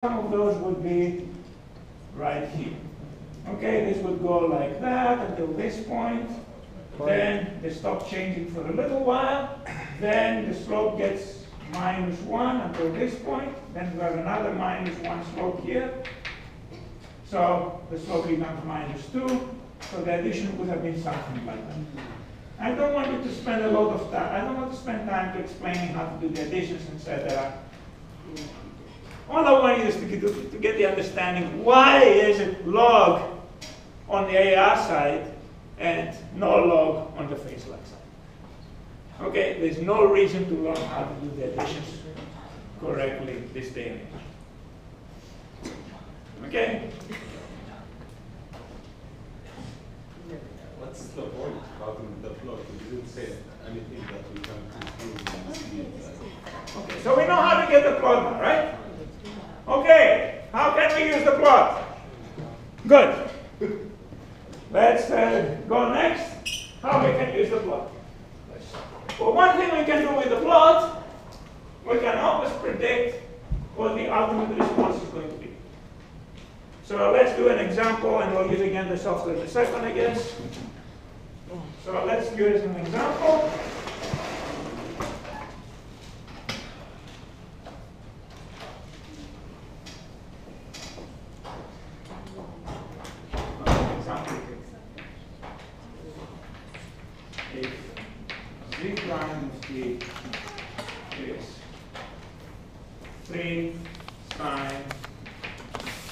some of those would be right here. Okay, this would go like that until this point. Then they stop changing for a little while. Then the slope gets -1 until this point. Then we have another -1 slope here. So the slope becomes -2. So the addition would have been something like that. I don't want you to spend a lot of time. I don't want to spend time to explaining how to do the additions, etc. All I want you is to get the understanding why is it log on the AR side and no log on the phase-lag side. Okay, there's no reason to learn how to do the additions correctly this day and age. Okay? What's the point about the plot? You didn't say anything that we can improve. Okay, so we know how to get the plot now, right? Okay, how can we use the plot? Good. Let's go next. How we can use the plot? Well, one thing we can do with the plot, we can always predict what the ultimate response is going to be. So let's do an example, and we'll use again the software in a second, I guess. So let's use an example. If z prime of t is 3 sine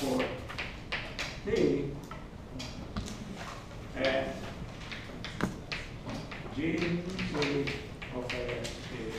4t, and g of s is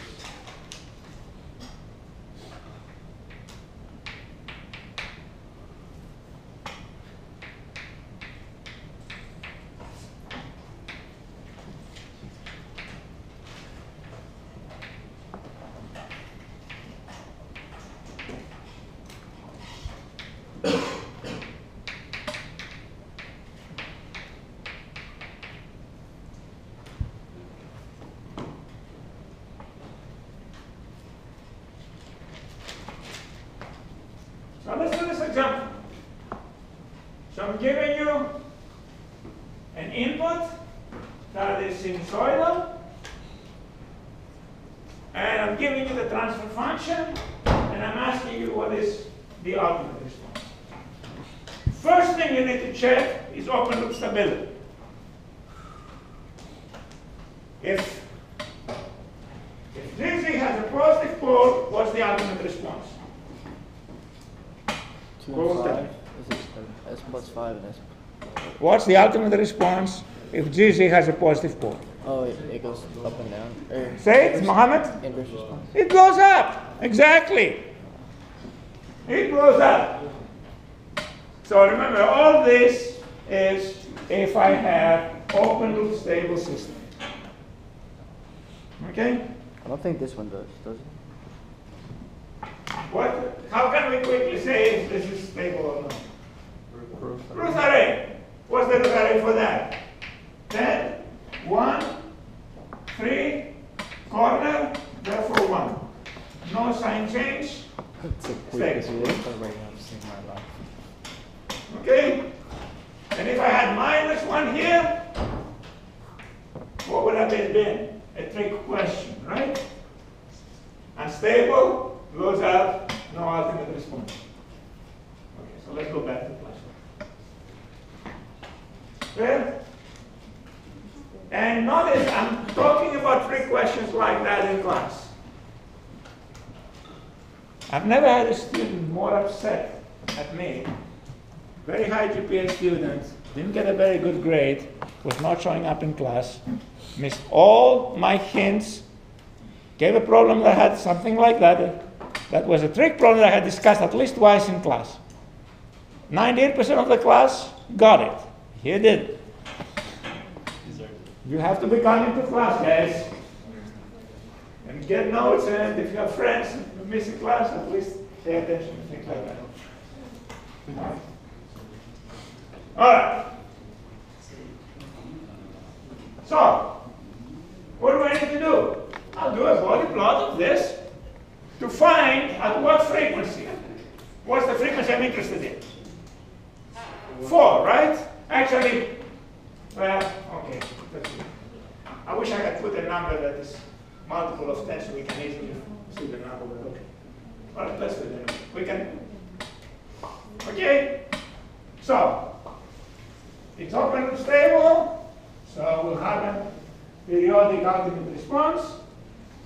So let's do this example. So I'm giving you an input that is sinusoidal, and I'm giving you the transfer function, and I'm asking you what is the ultimate response. First thing you need to check is open loop stability. If ZZ has a positive pole, what's the ultimate response? 2 and 5. This is S plus 5 and S. What's the ultimate response if GZ has a positive pole? Oh, it goes up and down. Say it, Mohammed. Inverse response. It goes up. Exactly. It goes up. So remember, all this is if I have open loop stable system. Okay? I don't think this one does it? What? How can we quickly say if this is stable or not? Root array. What's the root array for that? 10, 1, 3, corner, therefore 1. No sign change. It's the Stable. quickest way I've seen in my life. Okay? And if I had -1 here, what would have it been? A trick question, right? Unstable, goes up, no ultimate response. Okay, so let's go back to class. Clear? And notice I'm talking about trick questions like that in class. I've never had a student more upset at me. Very high GPA student, didn't get a very good grade, was not showing up in class, missed all my hints, gave a problem that had something like that. That was a trick problem that I had discussed at least twice in class. 98% of the class got it. He did. You have to be coming to class, guys. And get notes, and if you have friends missing class, at least pay attention to things like that. All right. So, what do I need to do? I'll do a body plot of this to find at what frequency. What's the frequency? frequency I'm interested in? 4, right? Actually, well, okay. I wish I had put a number that is multiple of 10 so we can easily see the number, but okay. All right, let's do it anyway. We can, okay. So, it's open and stable, so we'll have a periodic ultimate response.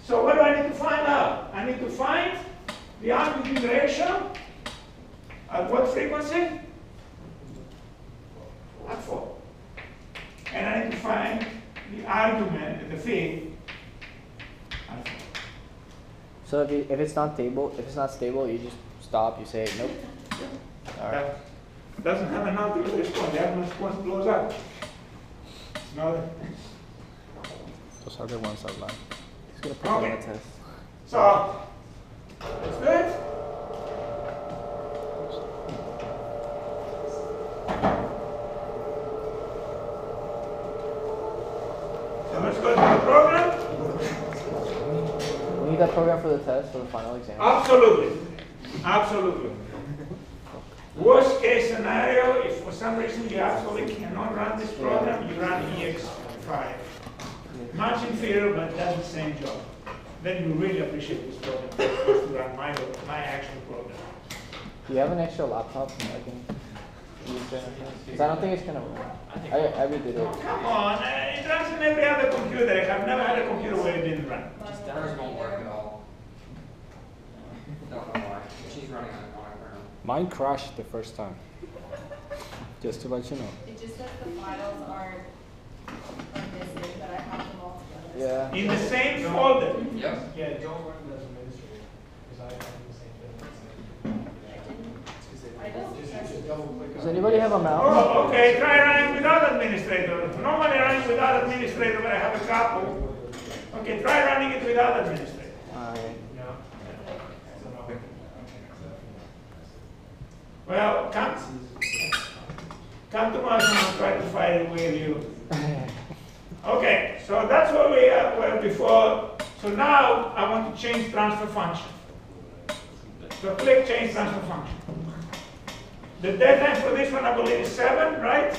So what do I need to find out? I need to find the amplitude ratio at what frequency? At 4. And I need to find the argument, the feed, at 4. So if it's not stable, you just stop. You say nope. All right. That doesn't have an ultimate response. The ultimate response blows up. It's not. Those other ones are like. He's gonna put that on Okay. the test. So let's do it. So let's go to the program. We need that program for the test for the final exam. Absolutely. Absolutely. Worst case scenario, if for some reason you absolutely cannot run this program, you run EX5. Much inferior, but does the same job. Then you really appreciate this program. Of course, to run my actual program. Do you have an extra laptop I can use there? Because I don't think it's gonna run. I redid it. Come on, it runs in every other computer. I've never had a computer where it didn't run. Ours won't work at all. Don't know why. She's running on a kernel. Mine crashed the first time. Just to let you know. It just says the files are missing, but I have them all together. Yeah. In the same folder. Yep. Yeah, don't run it as administrator, because I do the same thing. I don't. Just double click. Does anybody have a mouse? Oh, okay, try running without administrator. Normally running without administrator, but I have a couple. Okay, try running it without administrator. Alright. Well, come to us and I'll try to fight it with you. Okay, so that's where we were before. So now I want to change transfer function. So click change transfer function. The dead time for this one I believe is 7, right?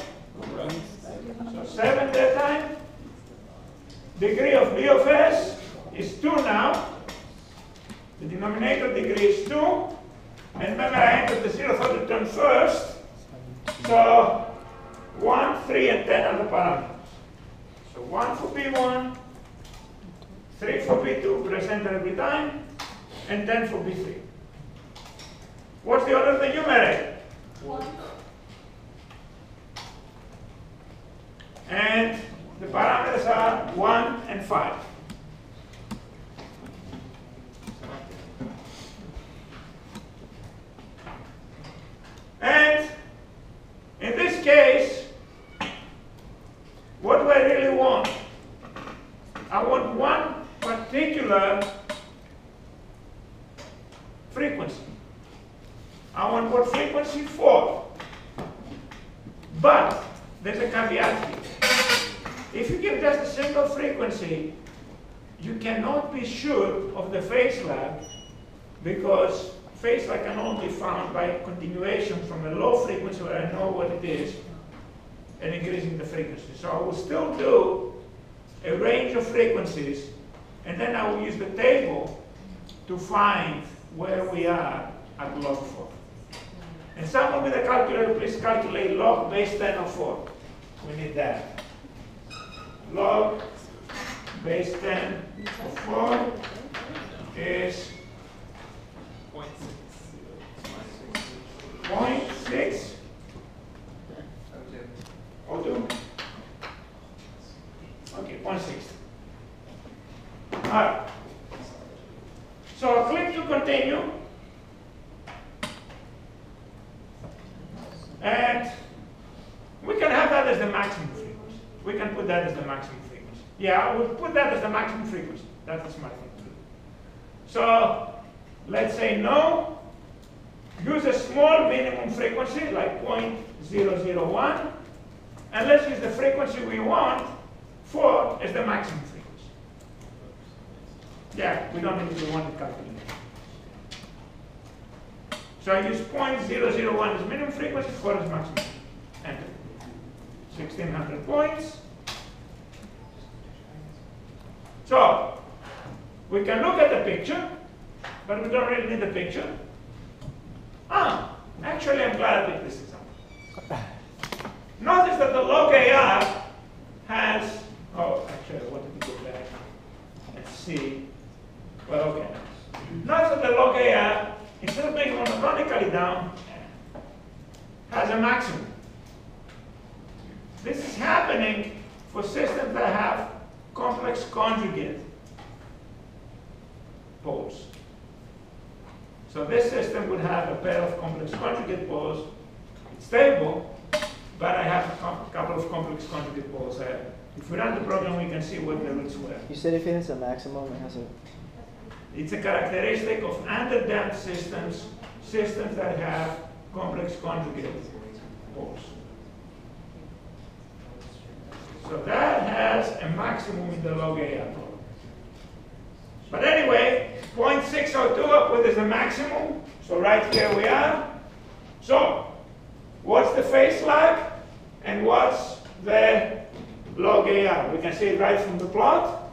So 7 dead time. Degree of B of S is 2 now. The denominator degree is 2. And remember I entered the 0th order term first. So 1, 3, and 10 are the parameters. So 1 for B1, 3 for B2, press enter every time, and 10 for B3. What's the order of the numerator? 1. And the parameters are 1 and 5. And in this case, what do I really want? I want one particular frequency. I want what frequency? 4. But there's a caveat here. If you give just a single frequency, you cannot be sure of the phase lag because phase lag can only be found by continuation from a low frequency where I know what it is and increasing the frequency. So I will still do a range of frequencies and then I will use the table to find where we are at log 4. And someone with a calculator, please calculate log base 10 of 4. We need that. Log base 10 of 4 is 0.6. Oh, 2. Okay, 0.6. All right. So I'll click to continue. And we can have that as the maximum frequency. We can put that as the maximum frequency. Yeah, we'll put that as the maximum frequency. That's the smart thing to do. So let's say no. Use a small minimum frequency like 0.001. And let's use the frequency we want for as the maximum frequency. Yeah, we don't need the one to calculate. So I use 0.001 as minimum frequency, 4 as maximum. Enter. 1600 points. So we can look at the picture, but we don't really need the picture. Actually, I'm glad I picked this example. Notice that the log AR has, actually, I wanted to go back and see. Well, okay. Notice that the log AR, instead of being monotonically down, has a maximum. This is happening for systems that have complex conjugate poles. So this system would have a pair of complex conjugate poles. It's stable, but I have a couple of complex conjugate poles. If we run the program, we can see what the roots were. You said if it has a maximum, it has a. It's a characteristic of underdamped systems, systems that have complex conjugate poles. So that has a maximum in the log AR. But anyway, 0.602 upward is the maximum. So right here we are. So what's the phase lag and what's the log AR? We can see it right from the plot.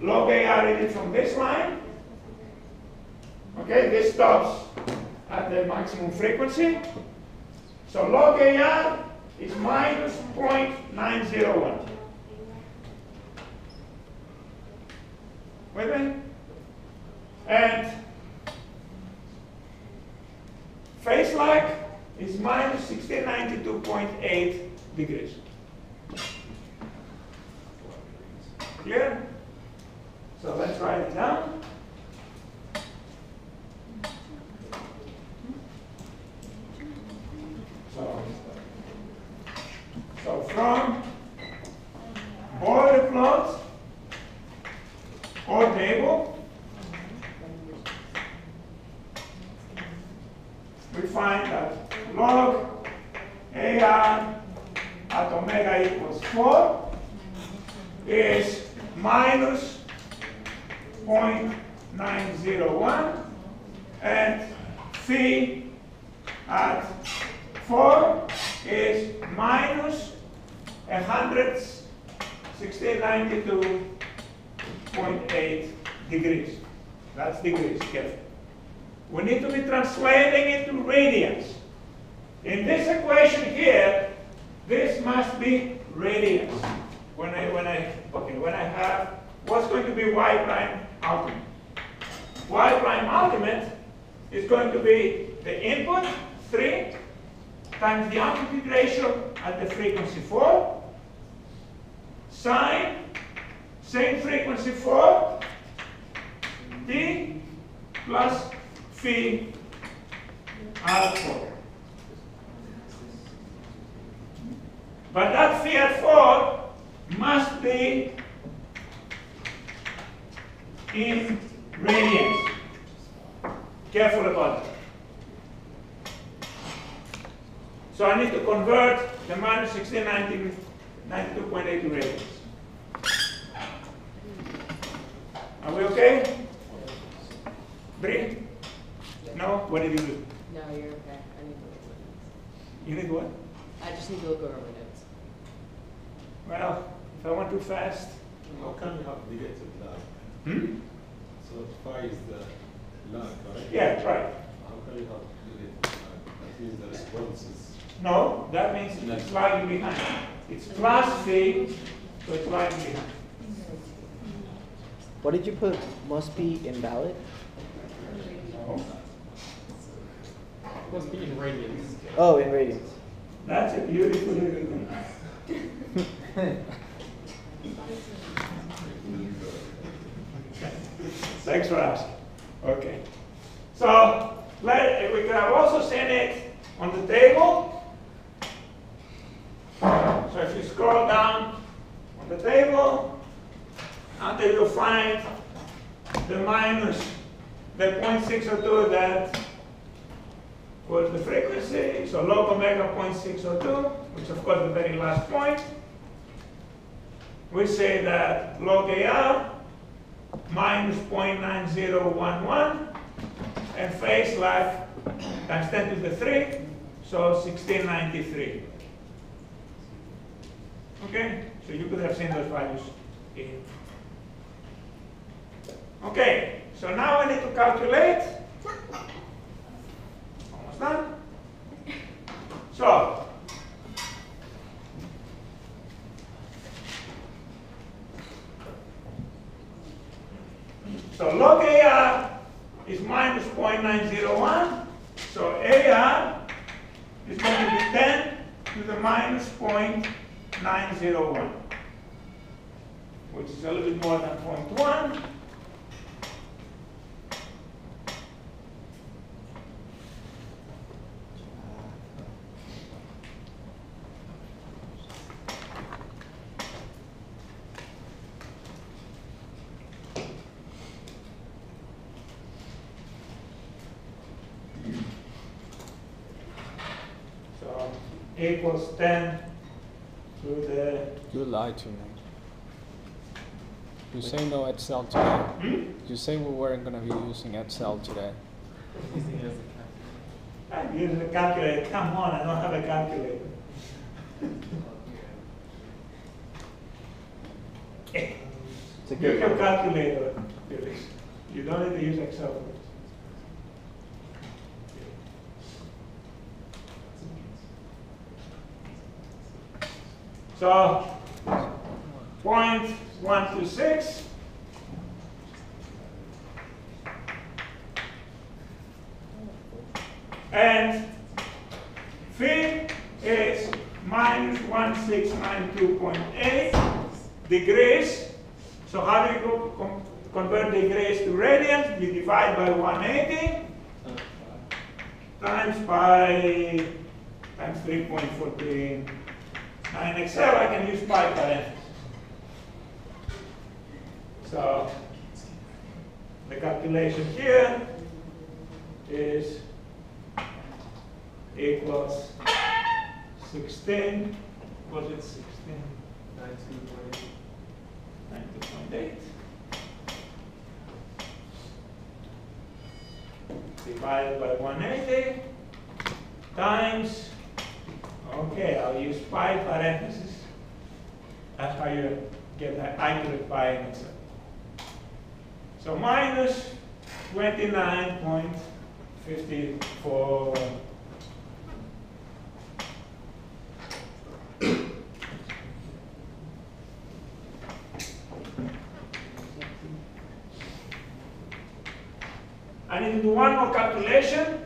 Log AR reading from this line. Okay, this stops at the maximum frequency. So log AR is minus 0.901. With me? And phase lag is minus 1692.8 degrees. Clear? So let's write it down. So from Euler plot or table, we find that log AR at omega equals 4 is minus 0.901, and phi at 4 is minus 11692.8 degrees. That's degrees, careful. We need to be translating it to radians. In this equation here, this must be radians. When I have what's going to be y prime ultimate. Y prime ultimate is going to be the input 3 times the amplitude ratio at the frequency 4, sine, same frequency 4, t plus phi at 4. But that phi at 4 must be in radians. Careful about it. So I need to convert the minus 1692.8 to radians. Are we okay? Bri? No? What did you do? No, you're okay. I need to look over my notes. You need what? I just need to look over my notes. Well, if I went too fast. How can we have negative lag? So phi is the lag, right? Yeah, right. How can you have negative lag? That means the response is. No, that means it's lagging behind. It's plus phi, so it's lagging behind. What did you put? Must be invalid? No. Must be in radians. Oh, in radians. That's a beautiful little. Thanks for asking. Okay. So we could have also seen it on the table. So if you scroll down on the table until you find the minus the 0.602 that was the frequency, so log omega 0.602, which of course is the very last point. We say that log AR minus 0.9011 and phase lag times 10 to the 3, so 1693. Okay, so you could have seen those values in. Okay, so now I need to calculate. Almost done. So, log AR is minus 0.901. So AR is going to be 10 to the minus 0.901, which is a little bit more than 0.1. Equals 10 to the. You lied to me. You say no Excel today. You say we weren't going to be using Excel today. I'm using a calculator. Come on, I don't have a calculator. It's a Use good your one. calculator, Felix. You don't need to use Excel for this. So, 0.126 and phi is minus 1692.8 degrees. So how do you convert degrees to radians? You divide by 180 times 3.14. Now in Excel, I can use pi parentheses. So the calculation here is equals 16. Was it 16? 92.8. Divided by 180 times. Okay, I'll use pi parentheses. That's how you get an accurate pi in Excel. So minus 29.54. I need to do one more calculation.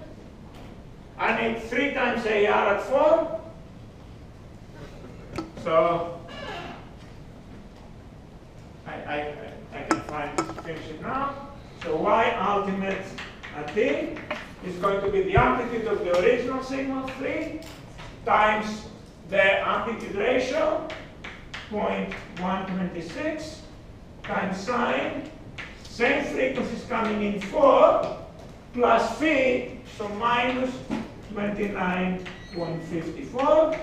I need 3 times AR at 4. So I can finish it now. So y ultimate at t is going to be the amplitude of the original signal 3 times the amplitude ratio 0.126 times sine. Same frequencies coming in 4 plus phi, so minus 29.54.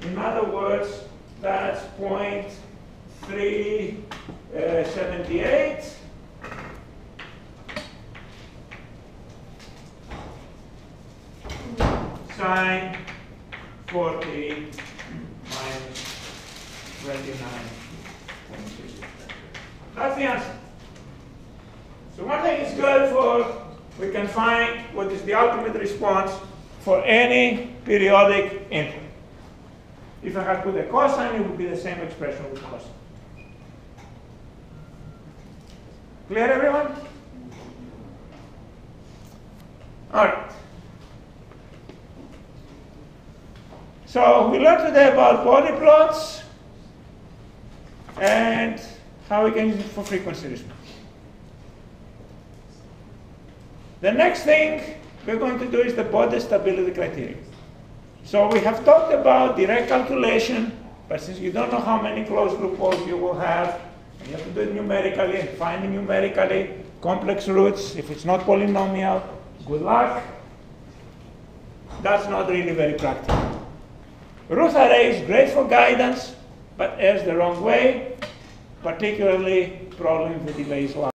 In other words, that's 0.378. Sine 40 minus 29.50. That's the answer. So one thing is good for, we can find what is the ultimate response for any periodic input. If I had put a cosine, it would be the same expression with cosine. Clear, everyone? All right. So we learned today about body plots and how we can use it for frequency response. The next thing we're going to do is the body stability criterion. So we have talked about direct calculation, but since you don't know how many closed loop poles you will have, you have to do it numerically and finding numerically complex roots. If it's not polynomial, good luck. That's not really very practical. Root array is great for guidance, but errs the wrong way, particularly problem if the delay is large.